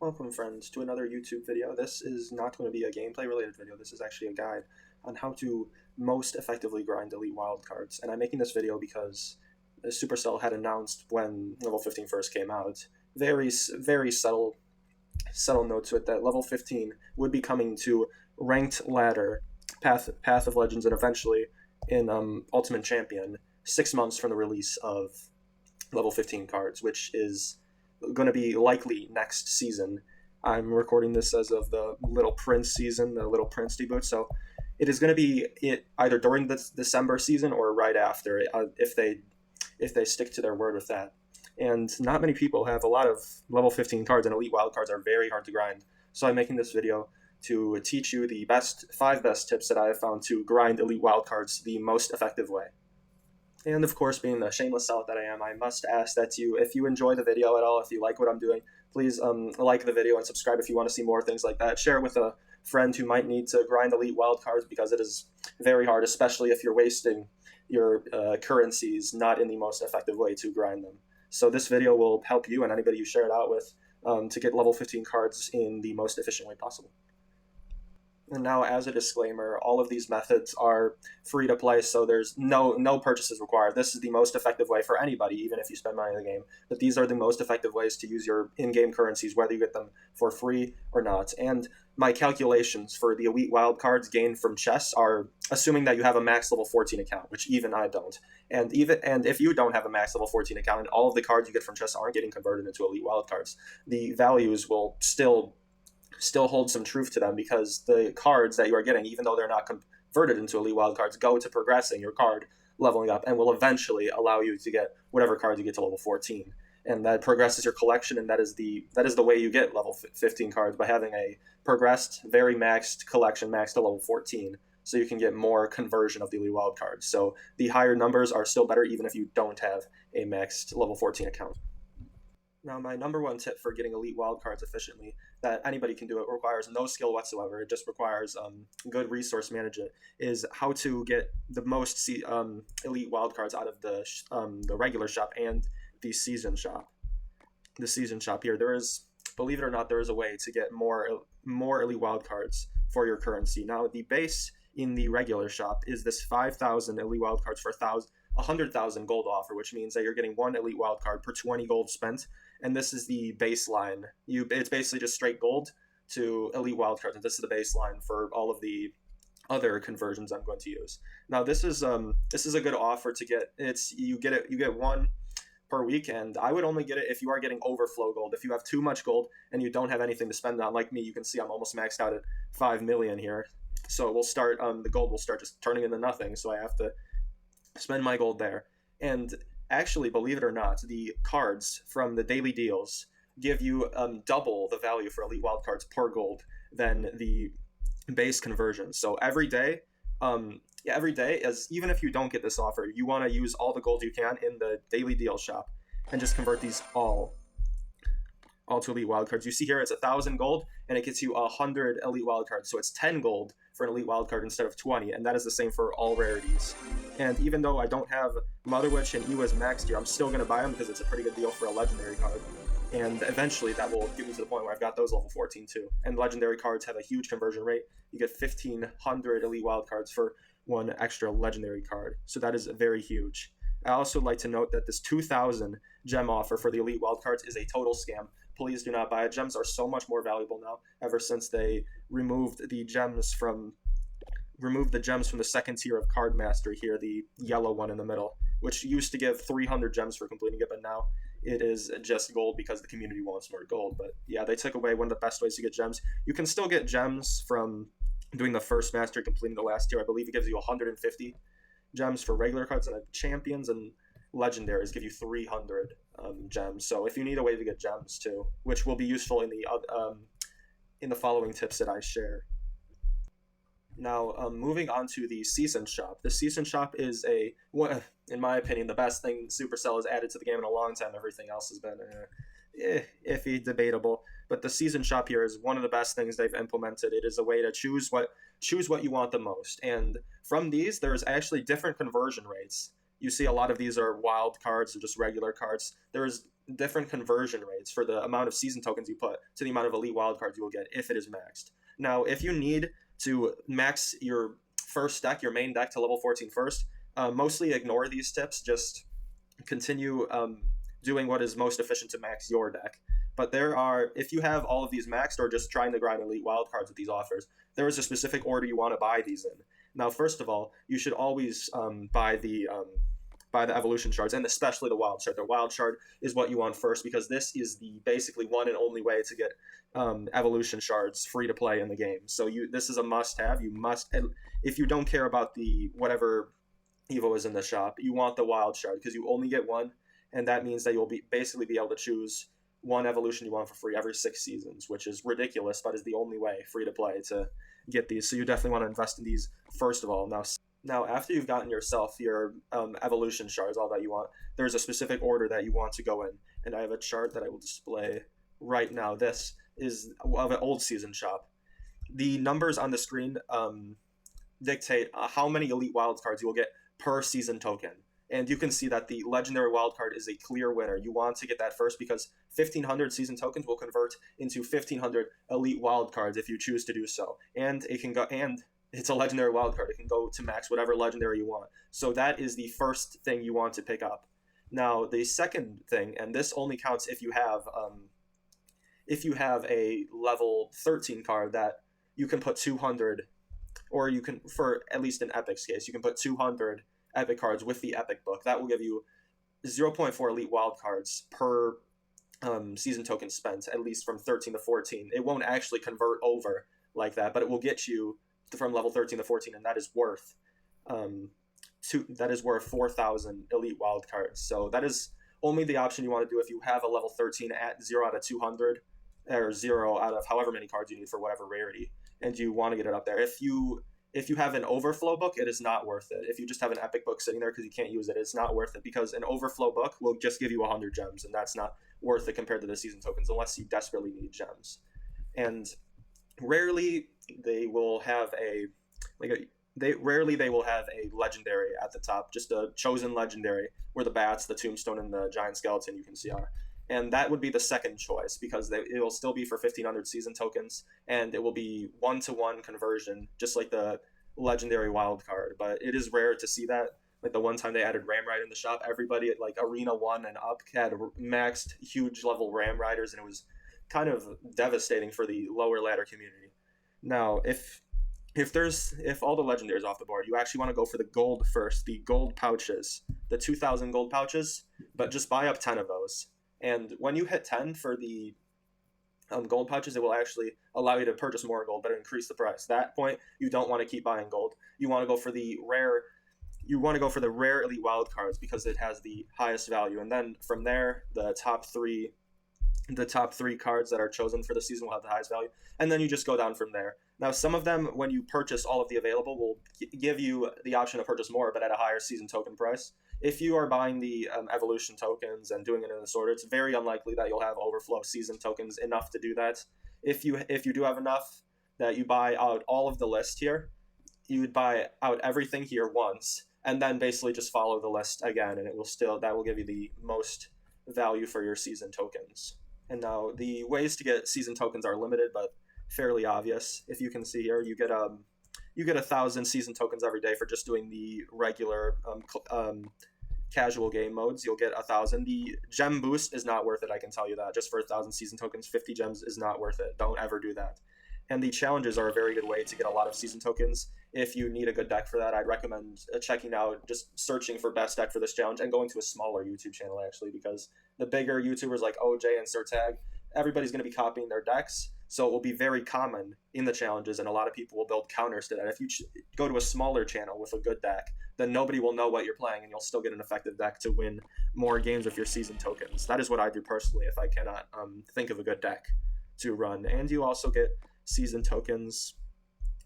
Welcome friends to another YouTube video. This is not going to be a gameplay related video. This is actually a guide on how to most effectively grind elite wildcards. And I'm making this video because Supercell had announced when level 15 first came out, very subtle note to it that level 15 would be coming to ranked ladder, Path of Legends, and eventually in Ultimate Champion 6 months from the release of level 15 cards, which is going to be likely next season. I'm recording this as of the Little Prince season, the Little Prince debut, so it is going to be either during the December season or right after, if they stick to their word with that. And not many people have a lot of level 15 cards, and elite wild cards are very hard to grind. So I'm making this video to teach you the 5 best tips that I have found to grind elite wild cards the most effective way. And of course, being the shameless sellout that I am, I must ask that if you enjoy the video at all, if you like what I'm doing, please like the video and subscribe if you want to see more things like that. Share it with a friend who might need to grind elite wildcards, because it is very hard, especially if you're wasting your currencies not in the most effective way to grind them. So this video will help you and anybody you share it out with to get level 15 cards in the most efficient way possible. And now, as a disclaimer, all of these methods are free to play, so there's no purchases required. This is the most effective way for anybody, even if you spend money in the game. But these are the most effective ways to use your in-game currencies, whether you get them for free or not. And my calculations for the elite wildcards gained from chests are assuming that you have a max level 14 account, which even I don't. And if you don't have a max level 14 account and all of the cards you get from chests aren't getting converted into elite wildcards, the values will still hold some truth to them, because the cards that you are getting, even though they're not converted into elite wildcards, go to progressing your card, leveling up, and will eventually allow you to get whatever cards you get to level 14. And that progresses your collection, and that is the way you get level 15 cards, by having a progressed, very maxed collection, maxed to level 14, so you can get more conversion of the elite wildcards. So the higher numbers are still better, even if you don't have a maxed level 14 account. Now, my number one tip for getting elite wildcards efficiently, that anybody can do, it requires no skill whatsoever, it just requires good resource management, is how to get the most elite wildcards out of the regular shop and the season shop. The season shop here, believe it or not, there is a way to get more elite wildcards for your currency. Now, the base in the regular shop is this 5,000 elite wildcards for 100,000 gold offer, which means that you're getting 1 elite wildcard per 20 gold spent. And this is the baseline. It's basically just straight gold to elite wildcards, and this is the baseline for all of the other conversions I'm going to use. Now, this is a good offer to get. You get 1 per week, and I would only get it if you are getting overflow gold. If you have too much gold and you don't have anything to spend on, like me, you can see I'm almost maxed out at 5 million here. So we'll start the gold will start just turning into nothing. So I have to spend my gold there. And actually, believe it or not, the cards from the daily deals give you double the value for elite wildcards per gold than the base conversion. So every day, even if you don't get this offer, you want to use all the gold you can in the daily deal shop and just convert these all to elite wildcards. You see here, it's 1,000 gold, and it gets you 100 elite wildcards. So it's 10 gold for an elite wildcard instead of 20, and that is the same for all rarities. And even though I don't have Mother Witch and Ewas maxed here, I'm still going to buy them because it's a pretty good deal for a legendary card. And eventually that will get me to the point where I've got those level 14 too. And legendary cards have a huge conversion rate. You get 1,500 elite wildcards for 1 extra legendary card. So that is very huge. I also like to note that this 2,000 gem offer for the elite wildcards is a total scam. Please do not buy it. Gems are so much more valuable now, ever since they removed the gems from the second tier of card mastery here, the yellow one in the middle, which used to give 300 gems for completing it, but now it is just gold because the community wants more gold. But yeah, they took away one of the best ways to get gems. You can still get gems from doing the first mastery, completing the last tier. I believe it gives you 150 gems for regular cards, and champions and legendaries give you 300 gems. So if you need a way to get gems too, which will be useful in the following tips that I share. Now, moving on to the season shop. The season shop is in my opinion, the best thing Supercell has added to the game in a long time. Everything else has been iffy, debatable. But the season shop here is one of the best things they've implemented. It is a way to choose what you want the most. And from these, there's actually different conversion rates you see a lot of these are wild cards or just regular cards. There's different conversion rates for the amount of season tokens you put to the amount of elite wild cards you will get if it is maxed. Now, if you need to max your first deck, your main deck to level 14 first, mostly ignore these tips. Just continue doing what is most efficient to max your deck. But if you have all of these maxed or just trying to grind elite wildcards with these offers, there is a specific order you want to buy these in. Now, first of all, you should always buy the evolution shards, and especially the wild shard. The wild shard is what you want first because this is the basically one and only way to get evolution shards free to play in the game. So this is a must-have. You must, if you don't care about the whatever Evo is in the shop, you want the wild shard because you only get one, and that means that you'll basically be able to choose one evolution you want for free every 6 seasons, which is ridiculous, but is the only way free to play to get these. So you definitely want to invest in these first of all. Now after you've gotten yourself your evolution shards, all that you want, there's a specific order that you want to go in, and I have a chart that I will display right now. This is of an old season shop. The numbers on the screen dictate how many elite wild cards you will get per season token. And you can see that the legendary wildcard is a clear winner. You want to get that first because 1,500 season tokens will convert into 1,500 elite wildcards if you choose to do so. And it's a legendary wildcard. It can go to max whatever legendary you want. So that is the first thing you want to pick up. Now, the second thing, and this only counts if you have a level 13 card that you can put 200, or you can, for at least in Epic's case, you can put 200 epic cards with the epic book. That will give you 0.4 elite wild cards per season token spent, at least from 13 to 14. It won't actually convert over like that, but it will get you from level 13 to 14, and that is worth 4,000 elite wild cards. So that is only the option you want to do if you have a level 13 at 0 out of 200, or 0 out of however many cards you need for whatever rarity, and you want to get it up there. If you have an overflow book, it is not worth it. If you just have an epic book sitting there because you can't use it, it's not worth it because an overflow book will just give you 100 gems, and that's not worth it compared to the season tokens unless you desperately need gems. And rarely they will have a legendary at the top, just a chosen legendary where the bats, the tombstone, and the giant skeleton you can see are. And that would be the second choice because it will still be for 1,500 season tokens, and it will be 1-to-1 conversion, just like the legendary wild card. But it is rare to see that. Like the one time they added Ramride in the shop, everybody at like Arena 1 and up had maxed huge level Ram Riders, and it was kind of devastating for the lower ladder community. Now, if all the legendaries off the board, you actually want to go for the gold first, the gold pouches, the 2,000 gold pouches, but just buy up 10 of those. And when you hit 10 for the gold pouches, it will actually allow you to purchase more gold, but increase the price. At that point, you don't want to keep buying gold. You want to go for the rare. You want to go for the rare elite wild cards because it has the highest value. And then from there, the top three cards that are chosen for the season will have the highest value. And then you just go down from there. Now, some of them, when you purchase all of the available, will give you the option to purchase more, but at a higher season token price. If you are buying the evolution tokens and doing it in this order, it's very unlikely that you'll have overflow season tokens enough to do that. If you do have enough that you buy out all of the list here, you would buy out everything here once, and then basically just follow the list again, and that will give you the most value for your season tokens. And now the ways to get season tokens are limited, but fairly obvious. If you can see here, you get 1,000 season tokens every day for just doing the regular casual game modes. You'll get 1,000. The gem boost is not worth it, I can tell you that. Just for 1,000 season tokens, 50 gems is not worth it. Don't ever do that. And the challenges are a very good way to get a lot of season tokens. If you need a good deck for that, I'd recommend checking out, just searching for best deck for this challenge and going to a smaller YouTube channel, actually, because the bigger YouTubers like OJ and Sirtag, everybody's going to be copying their decks. So it will be very common in the challenges, and a lot of people will build counters to that. If you go to a smaller channel with a good deck, then nobody will know what you're playing, and you'll still get an effective deck to win more games with your season tokens. That is what I do personally if I cannot think of a good deck to run. And you also get season tokens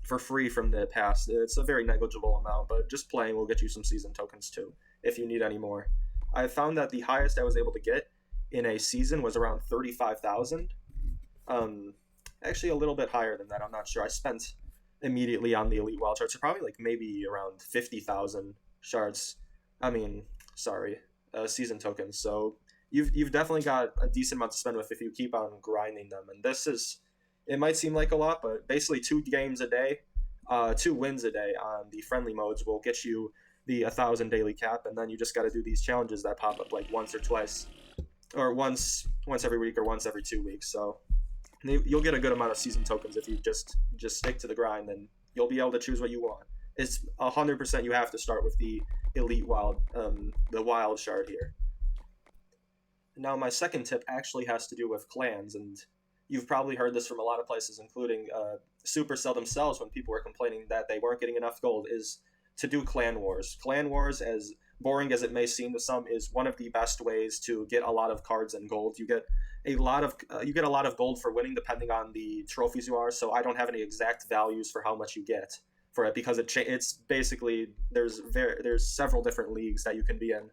for free from the past. It's a very negligible amount, but just playing will get you some season tokens too, if you need any more. I found that the highest I was able to get in a season was around 35,000. Actually a little bit higher than that, I'm not sure. I spent immediately on the elite wild shards, so probably like maybe around 50,000 shards I mean, sorry, season tokens. So you've definitely got a decent amount to spend with if you keep on grinding them. And this is, it might seem like a lot, but basically 2 games a day, 2 wins a day on the friendly modes will get you the 1,000 daily cap, and then you just got to do these challenges that pop up like once or twice, or once every week or once every 2 weeks. So you'll get a good amount of season tokens if you just stick to the grind, and you'll be able to choose what you want. It's 100% you have to start with the elite wild, the wild shard here. Now my second tip actually has to do with clans, and you've probably heard this from a lot of places, including Supercell themselves when people were complaining that they weren't getting enough gold, is to do clan wars. Clan wars, as boring as it may seem to some, is one of the best ways to get a lot of cards and gold. You get a lot of gold for winning depending on the trophies you are. So I don't have any exact values for how much you get for it because it's basically there's several different leagues that you can be in: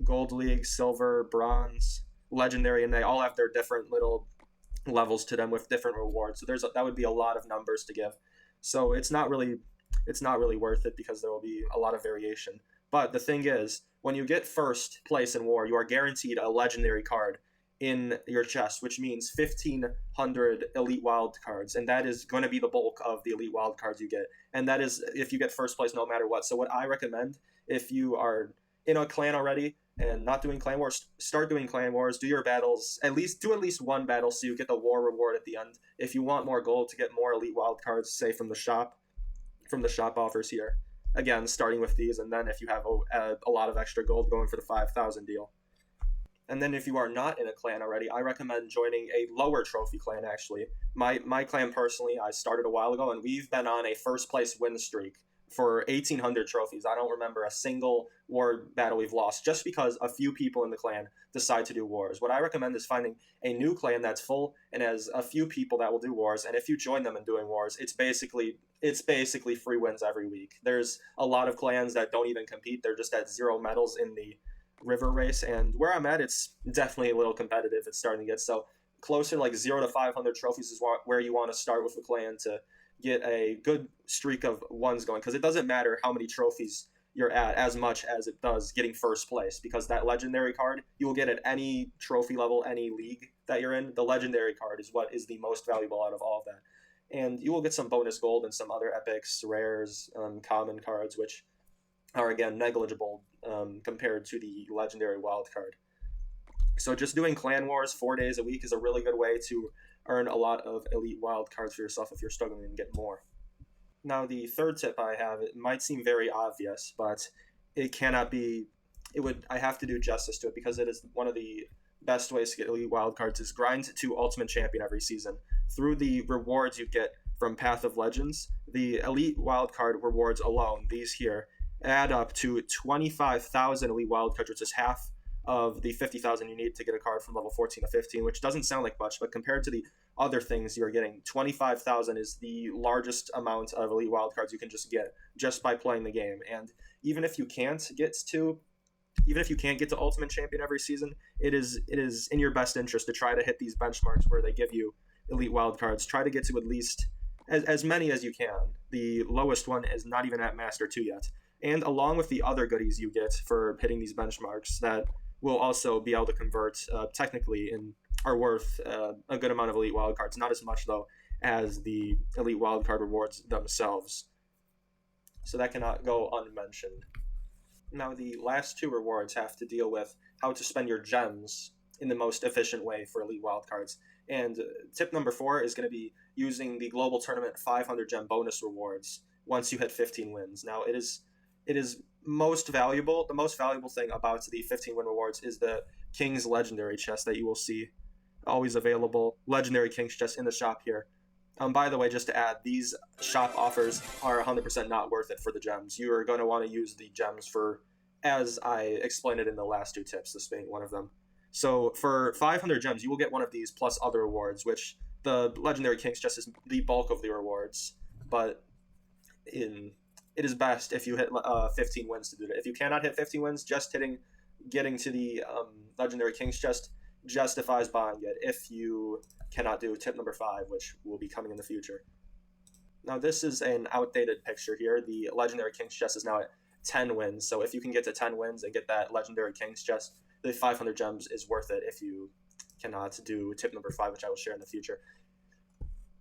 gold league, silver, bronze, legendary, and they all have their different little levels to them with different rewards. So that would be a lot of numbers to give. So it's not really worth it because there will be a lot of variation. But the thing is, when you get first place in war, you are guaranteed a legendary card in your chest, which means 1,500 elite wild cards, and that is going to be the bulk of the elite wild cards you get. And that is if you get first place no matter what. So what I recommend, if you are in a clan already and not doing clan wars, start doing clan wars. Do your battles, at least one battle so you get the war reward at the end. If you want more gold to get more elite wild cards, say from the shop offers here. Again, starting with these, and then if you have a lot of extra gold, going for the 5,000 deal. And then if you are not in a clan already, I recommend joining a lower trophy clan, actually. My clan, personally, I started a while ago, and we've been on a first place win streak for 1,800 trophies. I don't remember a single war battle we've lost, just because a few people in the clan decide to do wars. What I recommend is finding a new clan that's full and has a few people that will do wars, and if you join them in doing wars, it's basically free wins every week. There's a lot of clans that don't even compete. They're just at 0 medals in the river race, and where I'm at, it's definitely a little competitive. It's starting to get so closer, like 0 to 500 trophies is where you want to start with a clan to get a good streak of ones going, because it doesn't matter how many trophies you're at as much as it does getting first place, because that legendary card you will get at any trophy level, any league that you're in. The legendary card is what is the most valuable out of all of that, and you will get some bonus gold and some other epics, rares, common cards, which are again negligible compared to the legendary wild card. So just doing clan wars 4 days a week is a really good way to earn a lot of elite wild cards for yourself if you're struggling and get more. Now the third tip I have, it might seem very obvious, but it cannot be. I have to do justice to it because it is one of the best ways to get elite wild cards is grind to Ultimate Champion every season. Through the rewards you get from Path of Legends, the elite wild card rewards alone, these here, add up to 25,000 elite wild cards, which is half of the 50,000 you need to get a card from level 14 to 15, which doesn't sound like much, but compared to the other things you're getting, 25,000 is the largest amount of elite wild cards you can just get just by playing the game. And even if you can't get to Ultimate Champion every season, it is in your best interest to try to hit these benchmarks where they give you elite wild cards. Try to get to at least as many as you can. The lowest one is not even at Master 2 yet. And along with the other goodies you get for hitting these benchmarks that will also be able to convert technically and are worth a good amount of elite wildcards. Not as much, though, as the elite wildcard rewards themselves. So that cannot go unmentioned. Now, the last 2 rewards have to deal with how to spend your gems in the most efficient way for elite wildcards. And tip number 4 is going to be using the Global Tournament 500 gem bonus rewards once you hit 15 wins. Now, it is most valuable. The most valuable thing about the 15 win rewards is the King's Legendary chest that you will see always available. Legendary King's chest in the shop here. By the way, just to add, these shop offers are 100% not worth it for the gems. You are going to want to use the gems for, as I explained it in the last 2 tips, this being one of them. So for 500 gems, you will get one of these plus other rewards, which the Legendary King's chest is the bulk of the rewards, but it is best if you hit 15 wins to do that. If you cannot hit 15 wins, just getting to the Legendary King's chest justifies buying it if you cannot do tip number 5, which will be coming in the future. Now, this is an outdated picture here. The Legendary King's chest is now 10 wins. So if you can get to 10 wins and get that legendary King's chest, the 500 gems is worth it if you cannot do tip number 5, which I will share in the future.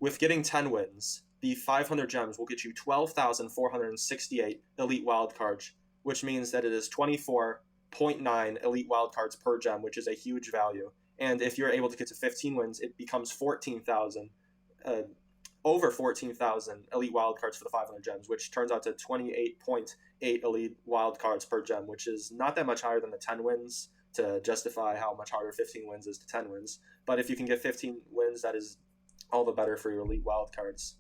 With getting 10 wins, the 500 gems will get you 12,468 elite wildcards, which means that it is 24.9 elite wildcards per gem, which is a huge value. And if you're able to get to 15 wins, it becomes 14,000, over 14,000 elite wildcards for the 500 gems, which turns out to 28.8 elite wildcards per gem, which is not that much higher than the 10 wins to justify how much harder 15 wins is to 10 wins. But if you can get 15 wins, that is all the better for your elite wildcards.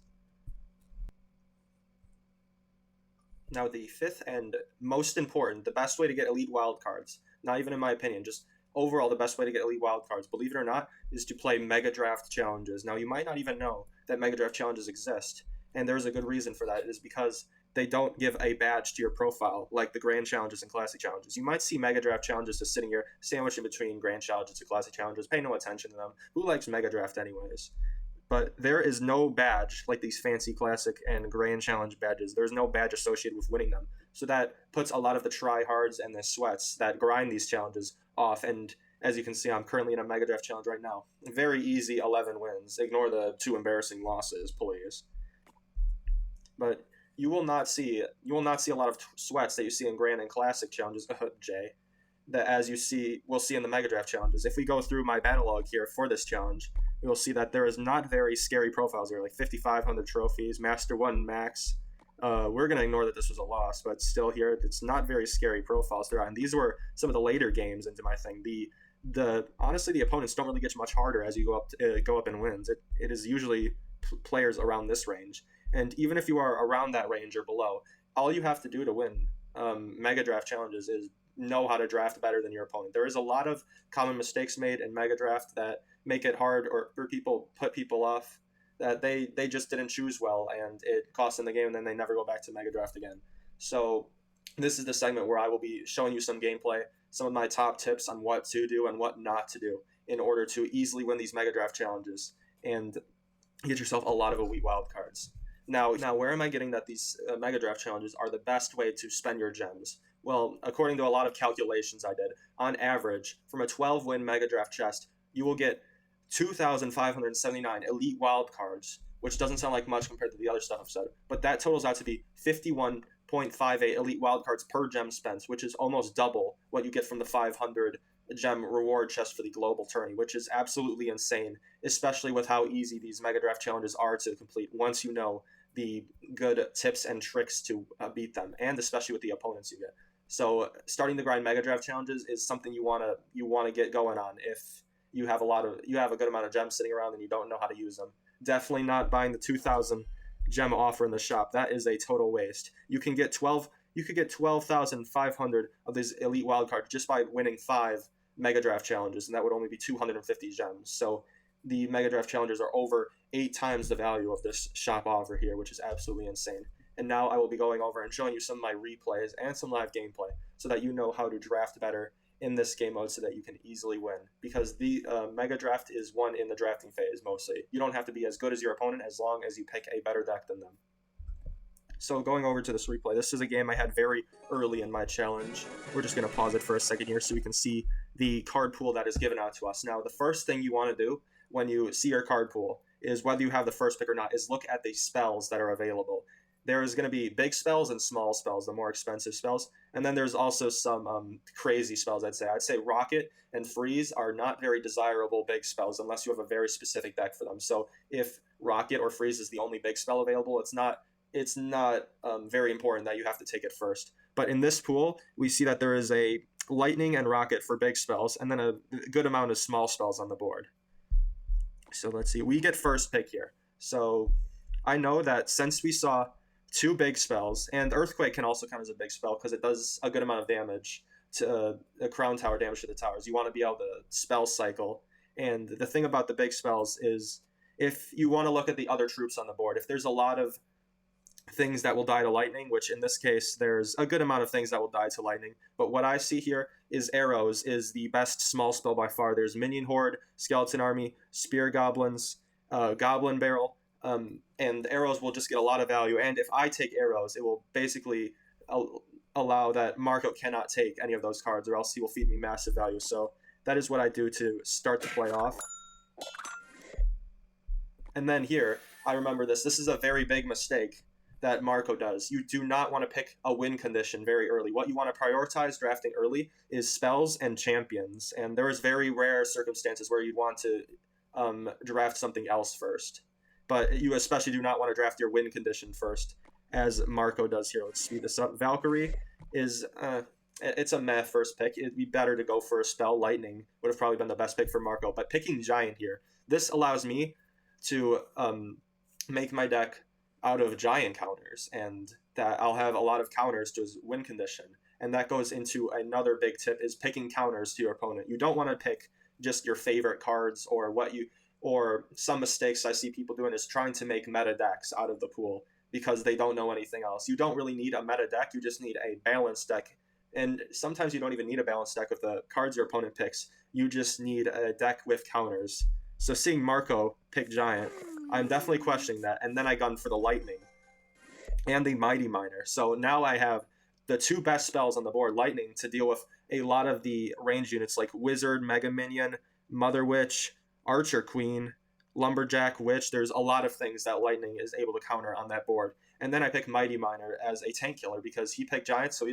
Now, the fifth and most important, the best way to get elite wildcards, not even in my opinion, just overall the best way to get elite wildcards, believe it or not, is to play Mega Draft challenges. Now, you might not even know that Mega Draft challenges exist, and there's a good reason for that. It is because they don't give a badge to your profile like the Grand Challenges and Classic Challenges. You might see Mega Draft challenges just sitting here, sandwiched in between Grand Challenges and Classic Challenges. Pay no attention to them. Who likes Mega Draft anyways? But there is no badge like these fancy Classic and Grand Challenge badges. There's no badge associated with winning them. So that puts a lot of the tryhards and the sweats that grind these challenges off. And as you can see, I'm currently in a Mega Draft challenge right now. Very easy 11 wins. Ignore the 2 embarrassing losses, please. But you will not see a lot of sweats that you see in Grand and Classic challenges, Jay, that we'll see in the Mega Draft challenges. If we go through my battle log here for this challenge, you'll see that there is not very scary profiles here, like 5,500 trophies, Master 1 max. We're going to ignore that this was a loss, but still here, it's not very scary profiles throughout. And these were some of the later games into my thing. Honestly, the opponents don't really get much harder as you go up in wins. It is usually players around this range. And even if you are around that range or below, all you have to do to win Mega Draft challenges is know how to draft better than your opponent. There is a lot of common mistakes made in Mega Draft that make it hard or for people, put people off, that they just didn't choose well and it cost them the game and then they never go back to Mega Draft again. So this is the segment where I will be showing you some gameplay, some of my top tips on what to do and what not to do in order to easily win these Mega Draft challenges and get yourself a lot of elite wildcards. Now, where am I getting that these Mega Draft challenges are the best way to spend your gems? Well, according to a lot of calculations I did, on average, from a 12-win Mega Draft chest, you will get 2,579 elite wildcards, which doesn't sound like much compared to the other stuff I've said, but that totals out to be 51.58 elite wildcards per gem spent, which is almost double what you get from the 500 gem reward chest for the global tourney, which is absolutely insane, especially with how easy these Mega Draft challenges are to complete once you know the good tips and tricks to beat them, and especially with the opponents you get. So starting to grind Mega Draft challenges is something you want to get going on if you have a good amount of gems sitting around and you don't know how to use them. Definitely not buying the 2,000 gem offer in the shop. That is a total waste. You could get 12,500 of these elite wildcards just by winning 5 Mega Draft challenges, and that would only be 250 gems. So the Mega Draft challenges are over 8 times the value of this shop offer here, which is absolutely insane. And now I will be going over and showing you some of my replays and some live gameplay so that you know how to draft better in this game mode so that you can easily win. Because the Mega Draft is won in the drafting phase mostly. You don't have to be as good as your opponent as long as you pick a better deck than them. So going over to this replay, this is a game I had very early in my challenge. We're just going to pause it for a second here so we can see the card pool that is given out to us. Now, the first thing you want to do when you see your card pool is, whether you have the first pick or not, is look at the spells that are available. There is going to be big spells and small spells, the more expensive spells. And then there's also some crazy spells, I'd say. I'd say Rocket and Freeze are not very desirable big spells unless you have a very specific deck for them. So if Rocket or Freeze is the only big spell available, it's not very important that you have to take it first. But in this pool, we see that there is a Lightning and Rocket for big spells, and then a good amount of small spells on the board. So let's see. We get first pick here. So I know that since we saw 2 big spells, and Earthquake can also count as a big spell because it does a good amount of damage to a Crown Tower damage to the towers. You want to be able to spell cycle. And the thing about the big spells is, if you want to look at the other troops on the board, if there's a lot of things that will die to lightning, which in this case there's a good amount of things that will die to lightning, but what I see here is Arrows is the best small spell by far. There's Minion Horde, Skeleton Army, Spear Goblins, Goblin Barrel, and Arrows will just get a lot of value. And if I take Arrows, it will basically allow that Marco cannot take any of those cards, or else he will feed me massive value. So that is what I do to start the play off. And then here, I remember this. This is a very big mistake that Marco does. You do not want to pick a win condition very early. What you want to prioritize drafting early is spells and champions. And there is very rare circumstances where you'd want to draft something else first. But you especially do not want to draft your win condition first, as Marco does here. Let's speed this up. Valkyrie is... it's a meh first pick. It'd be better to go for a spell. Lightning would have probably been the best pick for Marco. But picking Giant here, this allows me to make my deck out of Giant counters, and that I'll have a lot of counters to his win condition. And that goes into another big tip, is picking counters to your opponent. You don't want to pick just your favorite cards, or some mistakes I see people doing is trying to make meta decks out of the pool because they don't know anything else. You don't really need a meta deck, you just need a balanced deck. And sometimes you don't even need a balanced deck with the cards your opponent picks. You just need a deck with counters. So seeing Marco pick Giant, I'm definitely questioning that. And then I gun for the Lightning and the Mighty Miner. So now I have the two best spells on the board, Lightning, to deal with a lot of the range units like Wizard, Mega Minion, Mother Witch, Archer Queen, Lumberjack, Witch. There's a lot of things that Lightning is able to counter on that board. And then I pick Mighty Miner as a tank killer because he picked Giant, so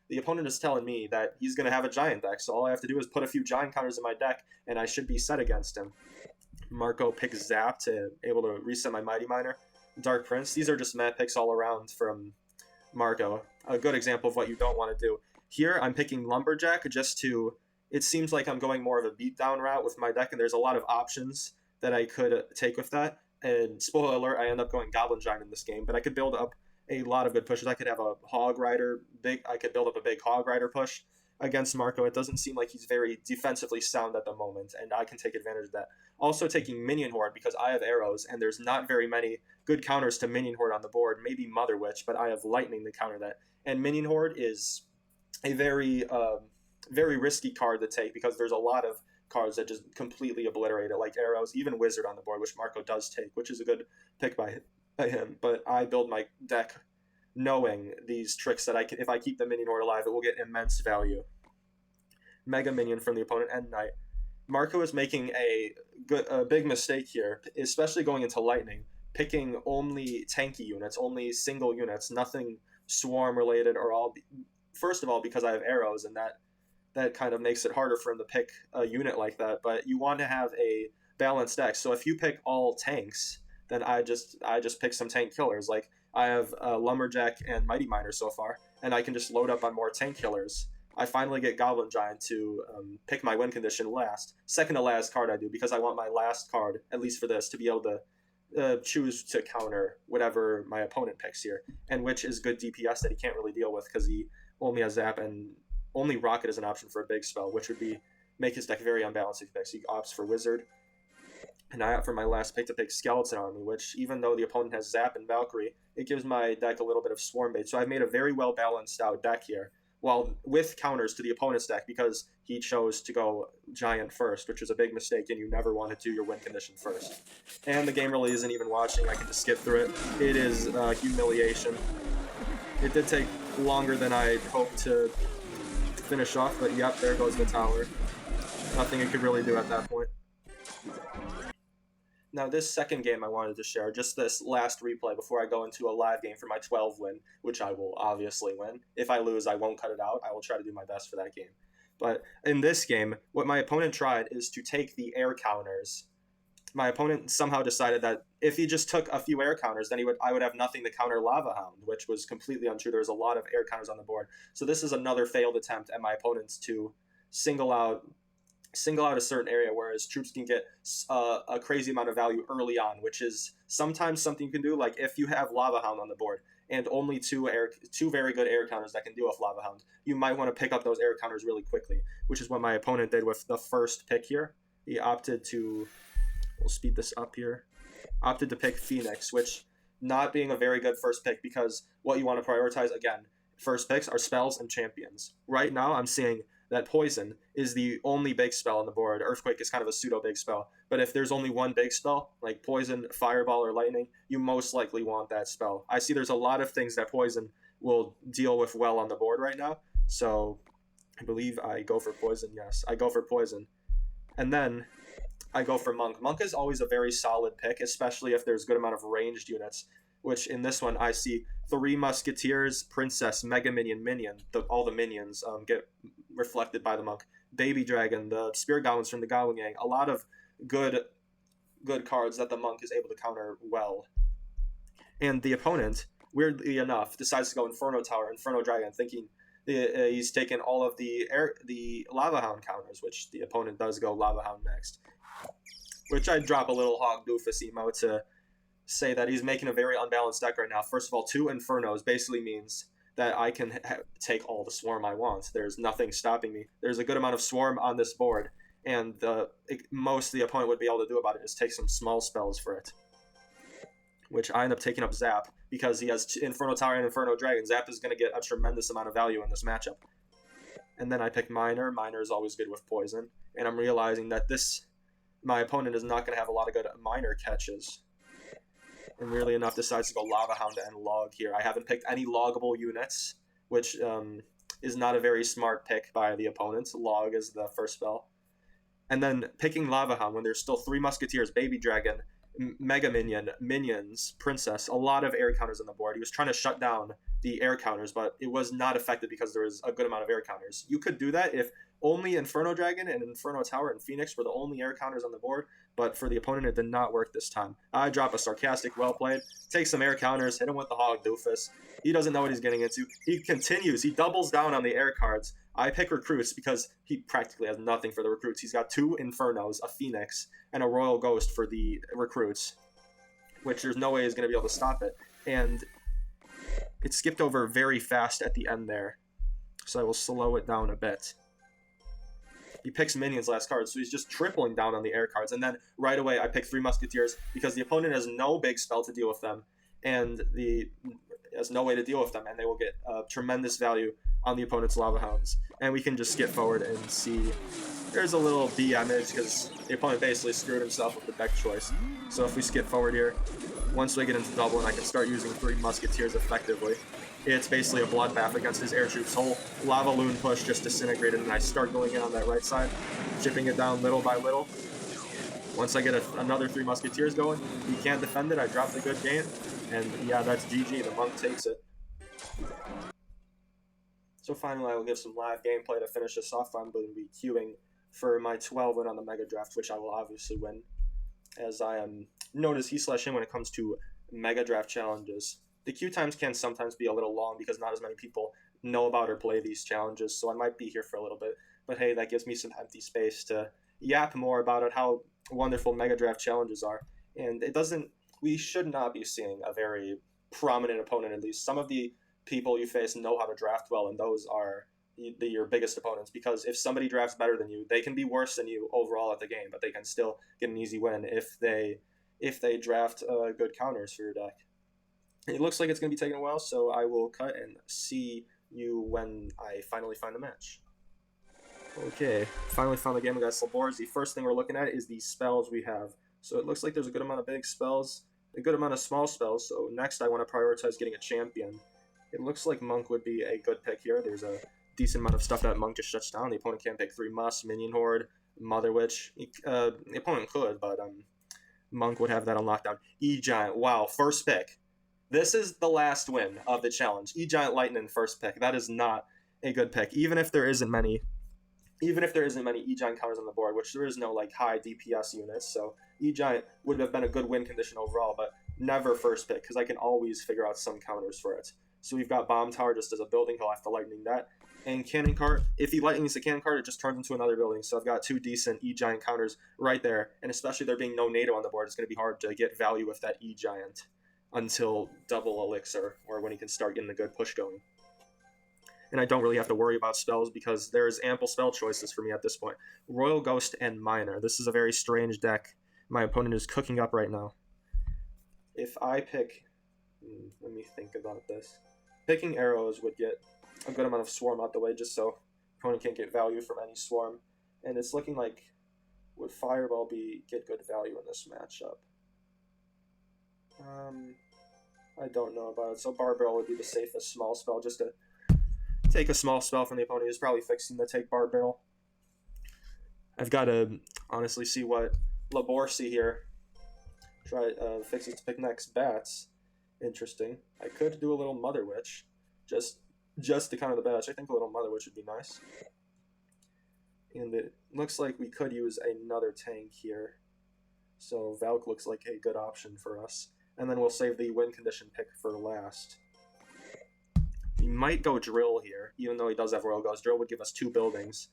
the opponent is telling me that he's going to have a Giant deck, so all I have to do is put a few Giant counters in my deck, and I should be set against him. Marco picks Zap to able to reset my Mighty Miner. Dark Prince. These are just mad picks all around from Marco. A good example of what you don't want to do. Here, I'm picking Lumberjack just to... It seems like I'm going more of a beatdown route with my deck, and there's a lot of options that I could take with that. And spoiler alert, I end up going Goblin Giant in this game, but I could build up a lot of good pushes. I could have a Hog Rider, I could build up a big Hog Rider push against Marco. It doesn't seem like he's very defensively sound at the moment, and I can take advantage of that. Also taking Minion Horde because I have arrows, and there's not very many good counters to Minion Horde on the board. Maybe Mother Witch, but I have Lightning to counter that. And Minion Horde is a very, very risky card to take because there's a lot of cards that just completely obliterate it, like arrows, even Wizard on the board, which Marco does take, which is a good pick by him. But I build my deck knowing these tricks that if I keep the Minion Horde alive, it will get immense value. Mega Minion from the opponent and Knight. Marco is making a big mistake here, especially going into Lightning, picking only tanky units, only single units, nothing swarm related or all. First of all, because I have arrows, and that kind of makes it harder for him to pick a unit like that. But you want to have a balanced deck. So if you pick all tanks, then I just pick some tank killers. Like I have Lumberjack and Mighty Miner so far, and I can just load up on more tank killers. I finally get Goblin Giant to pick my win condition last. Second to last card I do, because I want my last card, at least for this, to be able to choose to counter whatever my opponent picks here. And which is good DPS that he can't really deal with because he only has Zap, and only Rocket is an option for a big spell, which would make his deck very unbalanced if he picks. He opts for Wizard. And I opt for my last pick to pick Skeleton Army, which, even though the opponent has Zap and Valkyrie, it gives my deck a little bit of Swarm Bait. So I've made a very well balanced out deck here, while with counters to the opponent's deck, because he chose to go Giant first, which is a big mistake, and you never want to do your win condition first. And the game really isn't even watching. I can just skip through it. It is humiliation. It did take longer than I hoped to finish off, but yep, there goes the tower. Nothing it could really do at that point. Now, this second game I wanted to share, just this last replay before I go into a live game for my 12 win, which I will obviously win. If I lose, I won't cut it out. I will try to do my best for that game. But in this game, what my opponent tried is to take the air counters. My opponent somehow decided that if he just took a few air counters, then I would have nothing to counter Lava Hound, which was completely untrue. There was a lot of air counters on the board. So this is another failed attempt at my opponent's to single out a certain area where his troops can get a crazy amount of value early on, which is sometimes something you can do. Like if you have Lava Hound on the board and only two very good air counters that can deal with Lava Hound, you might want to pick up those air counters really quickly, which is what my opponent did with the first pick here. He opted to, we'll speed this up here, opted to pick Phoenix, which not being a very good first pick, because what you want to prioritize, again, first picks are spells and champions. Right now I'm seeing that Poison is the only big spell on the board. Earthquake is kind of a pseudo big spell. But if there's only one big spell, like Poison, Fireball, or Lightning, you most likely want that spell. I see there's a lot of things that Poison will deal with well on the board right now. So I believe I go for poison. Yes, I go for poison. And then I go for monk. Monk is always a very solid pick, especially if there's a good amount of ranged units, which in this one I see three musketeers, princess, mega minion, minion. All the minions get reflected by the monk. Baby dragon, the spirit goblins from the goblin gang. A lot of good cards that the monk is able to counter well. And the opponent, weirdly enough, decides to go Inferno Tower, Inferno Dragon, thinking he's taken all of the Lava Hound counters, which the opponent does go Lava Hound next. Which I drop a little Hog Doofus emo to say that he's making a very unbalanced deck right now. First of all, 2 Infernos basically means that I can take all the Swarm I want. There's nothing stopping me. There's a good amount of Swarm on this board, and most the opponent would be able to do about it is take some small spells for it, which I end up taking up Zap because he has Inferno Tower and Inferno Dragon. Zap is going to get a tremendous amount of value in this matchup. And then I pick Miner. Miner is always good with poison, and I'm realizing that my opponent is not going to have a lot of good Miner catches. And weirdly enough, decides to go Lava Hound and Log here. I haven't picked any loggable units, which is not a very smart pick by the opponent. Log is the first spell. And then picking Lava Hound when there's still 3 Musketeers, Baby Dragon, Mega Minion, Minions, Princess, a lot of air counters on the board. He was trying to shut down the air counters, but it was not effective because there was a good amount of air counters. You could do that if only Inferno Dragon and Inferno Tower and Phoenix were the only air counters on the board, but for the opponent, it did not work this time. I drop a Sarcastic Well Played, take some air counters, hit him with the Hog Doofus. He doesn't know what he's getting into. He continues. He doubles down on the air cards. I pick Recruits because he practically has nothing for the Recruits. He's got 2 Infernos, a Phoenix, and a Royal Ghost for the Recruits, which there's no way he's going to be able to stop it. And it skipped over very fast at the end there, so I will slow it down a bit. He picks Minions last card, so he's just tripling down on the air cards. And then right away, I pick 3 Musketeers because the opponent has no big spell to deal with them, and has no way to deal with them, and they will get tremendous value on the opponent's Lava Hounds. And we can just skip forward and see there's a little BMage because the opponent basically screwed himself with the deck choice. So if we skip forward here, once we get into Dublin, I can start using 3 Musketeers effectively. It's basically a bloodbath against his air troops. Whole Lava Loon push just disintegrated, and I start going in on that right side, chipping it down little by little. Once I get another 3 Musketeers going, he can't defend it. I drop the good game, and yeah, that's GG. The monk takes it. So finally, I will give some live gameplay to finish this off. I'm going to be queuing for my 12 win on the Mega Draft, which I will obviously win, as I am known as he/him when it comes to Mega Draft challenges. The queue times can sometimes be a little long because not as many people know about or play these challenges, so I might be here for a little bit. But hey, that gives me some empty space to yap more about it, how wonderful Mega Draft challenges are. And we should not be seeing a very prominent opponent, at least. Some of the people you face know how to draft well, and those are your biggest opponents, because if somebody drafts better than you, they can be worse than you overall at the game, but they can still get an easy win if they draft good counters for your deck. It looks like it's going to be taking a while, so I will cut and see you when I finally find a match. Okay, finally found the game. We got some boards. The first thing we're looking at is the spells we have. So it looks like there's a good amount of big spells, a good amount of small spells, so next I want to prioritize getting a champion. It looks like Monk would be a good pick here. There's a decent amount of stuff that Monk just shuts down. The opponent can't pick 3 Mus, Minion Horde, Mother Witch. The opponent could, but Monk would have that on lockdown. E-Giant, wow, first pick. This is the last win of the challenge. E-Giant Lightning first pick. That is not a good pick. Even if there isn't many E-Giant counters on the board, which there is no like high DPS units, so E-Giant would have been a good win condition overall, but never first pick, because I can always figure out some counters for it. So we've got Bomb Tower just as a building. He'll have to lightning that. And Cannon Cart, if he lightnings the Cannon Cart, it just turns into another building. So I've got 2 decent E-Giant counters right there. And especially there being no NATO on the board, it's going to be hard to get value with that E-Giant until double Elixir, or when he can start getting a good push going. And I don't really have to worry about spells because there's ample spell choices for me at this point. Royal Ghost and Miner. This is a very strange deck my opponent is cooking up right now. If I pick... let me think about this. Picking arrows would get a good amount of swarm out the way just so opponent can't get value from any swarm. And it's looking like would Fireball get good value in this matchup? I don't know about it. So Barb Barrel would be the safest small spell, just to take a small spell from the opponent. He's probably fixing to take Barb Barrel. I've got to honestly see what Laborsi here fixes to pick next. Bats. Interesting. I could do a little Mother Witch, just to counter the bats. I think a little Mother Witch would be nice. And it looks like we could use another tank here. So Valk looks like a good option for us. And then we'll save the win condition pick for last. He might go Drill here, even though he does have Royal Ghost. Drill would give us 2 buildings.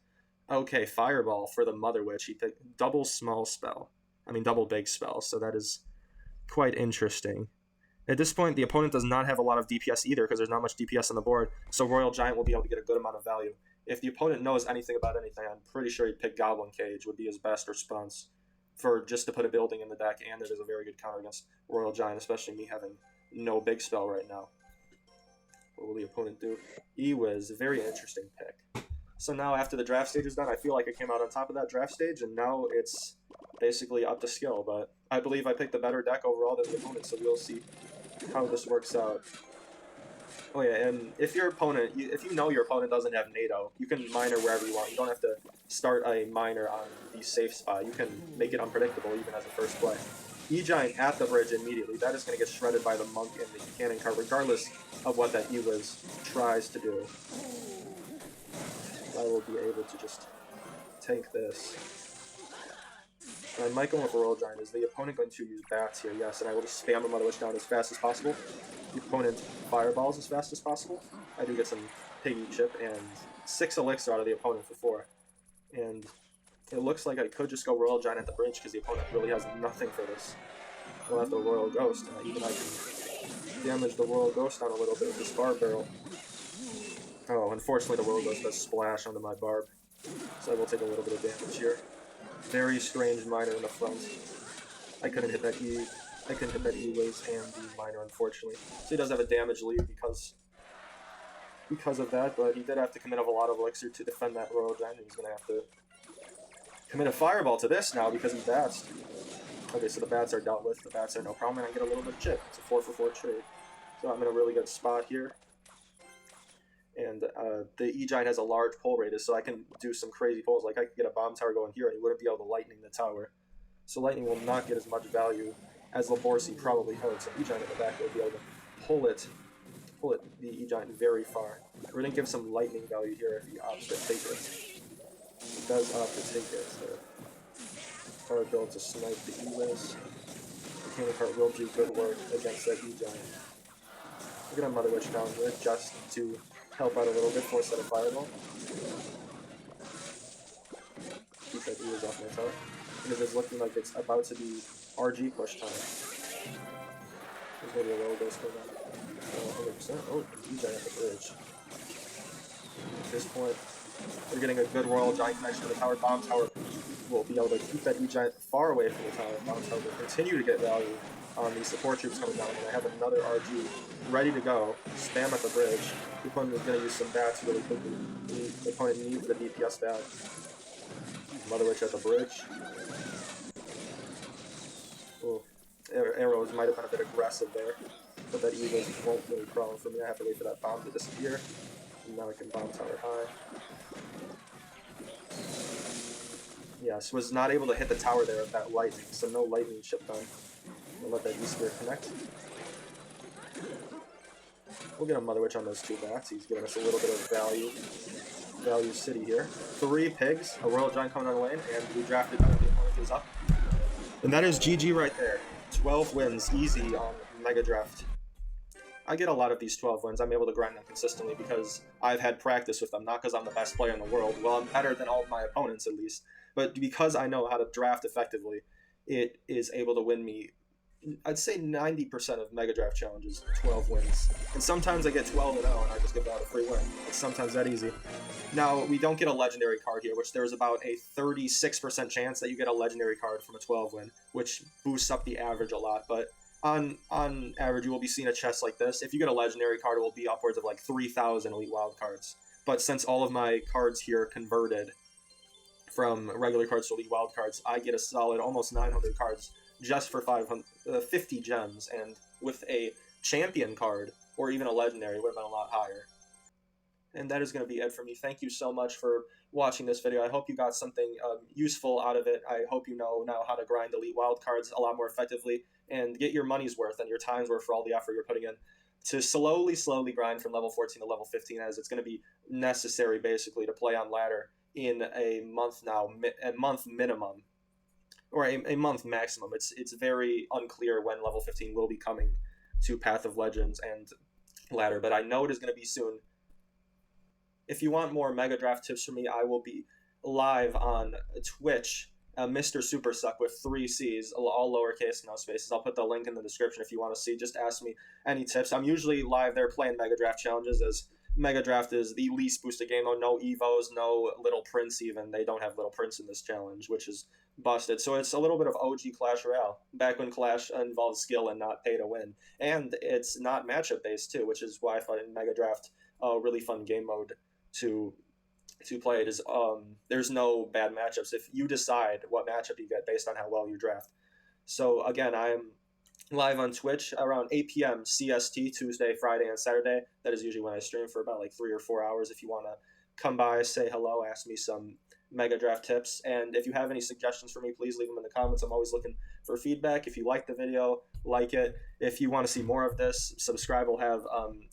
Okay, Fireball for the Mother Witch. He picked double small spell. I mean, double big spell, so that is quite interesting. At this point, the opponent does not have a lot of DPS either, because there's not much DPS on the board, so Royal Giant will be able to get a good amount of value. If the opponent knows anything about anything, I'm pretty sure he'd pick Goblin Cage, would be his best response, for just to put a building in the deck, and it is a very good counter against Royal Giant, especially me having no big spell right now. What will the opponent do? Ewiz, very interesting pick. So now after the draft stage is done, I feel like I came out on top of that draft stage, and now it's basically up to skill, but I believe I picked the better deck overall than the opponent, so we'll see how this works out. Oh yeah, and if your opponent, if you know your opponent doesn't have NATO, you can miner wherever you want. You don't have to start a miner on the safe spot. You can make it unpredictable even as a first play. E-Giant at the bridge immediately. That is going to get shredded by the Monk and the Cannon card, regardless of what that Ewiz tries to do. I will be able to just tank this. And I might go with Royal Giant. Is the opponent going to use bats here? Yes, and I will just spam the Mother Witch down as fast as possible. The opponent fireballs as fast as possible. I do get some piggy chip and 6 elixir out of the opponent for 4. And it looks like I could just go Royal Giant at the bridge because the opponent really has nothing for this. We'll have the Royal Ghost, and even I can damage the Royal Ghost down a little bit with this Barb Barrel. Oh, unfortunately the Royal Ghost does splash onto my Barb, so I will take a little bit of damage here. Very strange miner in the front. I couldn't hit that E-Wiz and the miner, unfortunately. So he does have a damage lead because of that, but he did have to commit a lot of elixir to defend that Royal Giant. He's going to have to commit a fireball to this now because he bats. Okay, so the bats are dealt with. The bats are no problem, and I get a little bit of chip. It's a 4-for-4 trade. So I'm in a really good spot here. And the E-Giant has a large pull radius, so I can do some crazy pulls. Like, I could get a bomb tower going here, and he wouldn't be able to lightning the tower. So lightning will not get as much value as Laborsi probably hopes. And E-Giant in the back will be able to pull the E-Giant very far. We're going to give some lightning value here if he opts to take it. He does opt to take it. So card build to snipe the E-Wiz. The Cannon card will do good work against that E-Giant. We're going to Mother Witch down here just to help out a little bit, force out a fireball. Keep that E-Wiz off my tower. Because it's looking like it's about to be RG push time. There's maybe a Royal Ghost going on. 100%. Oh, E-Giant at the bridge. At this point, we're getting a good Royal Giant connection to the tower. Bomb tower will be able to keep that E-Giant far away from the tower. Bomb tower will continue to get value on the support troops coming down. And I have another RG ready to go. Spam at the bridge. The opponent is going to use some bats really quickly. The opponent needs the DPS bat. Mother Witch at the bridge. Oh, arrows might have been a bit aggressive there, but that E-Wiz won't be a problem for me. I have to wait for that bomb to disappear. And now I can bomb tower high. Yes, was not able to hit the tower there with that lightning, so no lightning chip done. We'll let that E-Spear connect. We'll get a Mother Witch on those 2 bats. He's giving us a little bit of value city here. 3 pigs, a Royal Giant coming on lane, and we drafted the opponent is up. And that is GG right there. 12 wins, easy on Mega Draft. I get a lot of these 12 wins. I'm able to grind them consistently because I've had practice with them, not because I'm the best player in the world. Well, I'm better than all of my opponents, at least. But because I know how to draft effectively, it is able to win me, I'd say 90% of Mega Draft challenges, 12 wins. And sometimes I get 12-0 and I just give out a free win. It's sometimes that easy. Now, we don't get a legendary card here, which there's about a 36% chance that you get a legendary card from a 12 win, which boosts up the average a lot. But on average, you will be seeing a chest like this. If you get a legendary card, it will be upwards of like 3,000 Elite Wild cards. But since all of my cards here converted from regular cards to Elite Wild cards, I get a solid almost 900 cards just for 50 gems, and with a champion card or even a legendary, it would have been a lot higher. And that is going to be it for me. Thank you so much for watching this video. I hope you got something useful out of it. I hope you know now how to grind elite wildcards a lot more effectively and get your money's worth and your time's worth for all the effort you're putting in to slowly grind from level 14 to level 15, as it's going to be necessary basically to play on ladder in a month now, a month minimum, or a month maximum. It's very unclear when level 15 will be coming to Path of Legends and ladder, but I know it is going to be soon. If you want more Mega Draft tips from me, I will be live on Twitch, Mr. Super Suck with 3 C's, all lowercase, no spaces. I'll put the link in the description if you want to see. Just ask me any tips. I'm usually live there playing Mega Draft challenges, as Mega Draft is the least boosted game mode. No Evos, no Little Prince even. They don't have Little Prince in this challenge, which is busted. So it's a little bit of OG Clash Royale, back when Clash involved skill and not pay to win. And it's not matchup based too, which is why I find Mega Draft a really fun game mode to play. It is there's no bad matchups if you decide what matchup you get based on how well you draft. So again, I'm live on Twitch around 8 p.m. CST, Tuesday, Friday, and Saturday. That is usually when I stream for about like 3 or 4 hours. If you want to come by, say hello, ask me some Mega Draft tips, and if you have any suggestions for me, please leave them in the comments. I'm always looking for feedback. If you like the video, like it. If you want to see more of this, subscribe. We'll have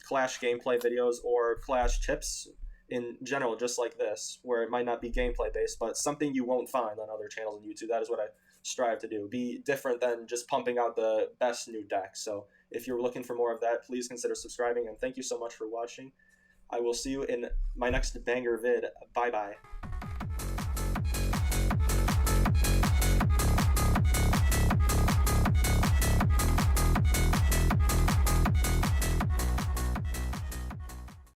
Clash gameplay videos or Clash tips in general, just like this, where it might not be gameplay based, but something you won't find on other channels on YouTube. That is what I strive to do. Be different than just pumping out the best new deck. So if you're looking for more of that, please consider subscribing, and thank you so much for watching. I will see you in my next banger vid. Bye bye.